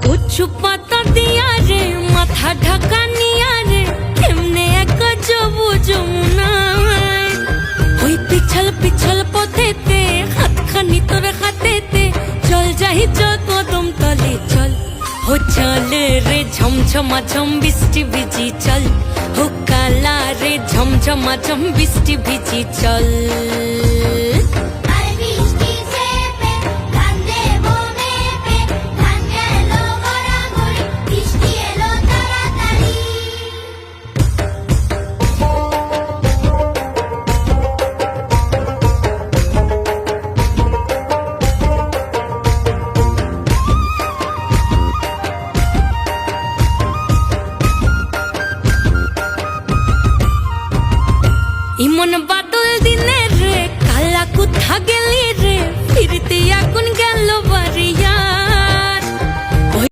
কচু পাতা দিয়া রে মাথা ঢাকা নিয়া রে এমনে এক যাবো যমুনায় ওই পিছল পিছল পথেতে হাতখানি তোর হাতেতে চল যাই চল কদম তলে চল हो चल रे झमझमा झम बिस्टी भिजी चल हो काला रे झमझमा झम बिस्टी भिजी चल ইমন বাদ